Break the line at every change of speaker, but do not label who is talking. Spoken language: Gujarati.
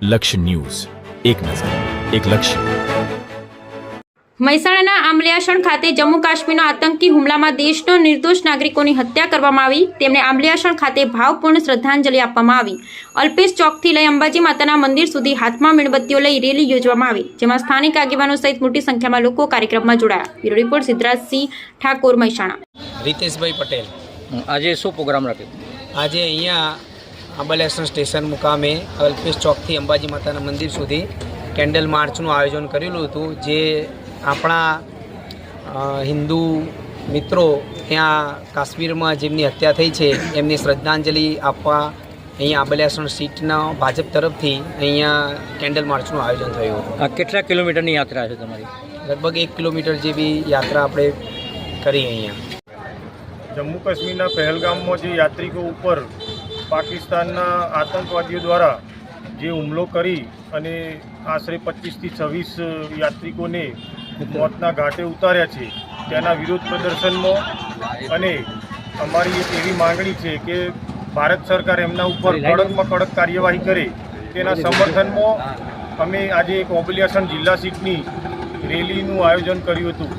લક્ષ્ય ન્યૂઝ, એક નજર, એક લક્ષ્ય.
મહેસાણાના આંબલિયાસણ ખાતે જમ્મુ કાશ્મીરના આતંકી હુમલામાં દેશના નિર્દોષ નાગરિકોની હત્યા કરવામાં આવી. તેમને આંબલિયાસણ ખાતે ભાવપૂર્ણ શ્રદ્ધાંજલિ આપવામાં આવી. અલ્પેશ ચોકથી લઈ અંબાજી માતાના મંદિર સુધી હાથમાં મીણબત્તીઓ લઈ રેલી યોજવામાં આવી, જેમાં સ્થાનિક આગેવાનો સહિત મોટી સંખ્યામાં લોકો કાર્યક્રમમાં જોડાયા. Bureau report Siddhrajsinh Thakor, Mehsana.
રીતેશભાઈ પટેલ.
આજે શું પ્રોગ્રામ રાખ્યો?
આજે અહીંયા આંબલિયાસણ સ્ટેશન મુકામે અલ્પેશ ચોકથી અંબાજી માતાના મંદિર સુધી કેન્ડલ માર્ચનું આયોજન કરેલું હતું, જે આપણા હિન્દુ મિત્રો ત્યાં કાશ્મીરમાં જેમની હત્યા થઈ છે એમની શ્રદ્ધાંજલિ આપવા અહીંયા આંબલિયાસણ સીટના ભાજપ તરફથી અહીંયા કેન્ડલ માર્ચનું આયોજન થયું હતું.
આ કેટલા કિલોમીટરની યાત્રા છે તમારી?
લગભગ 1 કિલોમીટર જેવી યાત્રા આપણે કરી. અહીંયા
જમ્મુ કાશ્મીરના પહેલગામમાં જે યાત્રિકો ઉપર પાકિસ્તાનના આતંકવાદીઓ દ્વારા જે હુમલો કરી અને આશરે 25થી 26 યાત્રિકોને મોતના ઘાટે ઉતાર્યા છે, તેના વિરોધ પ્રદર્શનમાં અને અમારી એક એવી માંગણી છે કે ભારત સરકાર એમના ઉપર કડકમાં કડક કાર્યવાહી કરે, તેના સમર્થનમાં અમે આજે એક આંબલિયાસણ જિલ્લા સીટની રેલીનું આયોજન કર્યું હતું.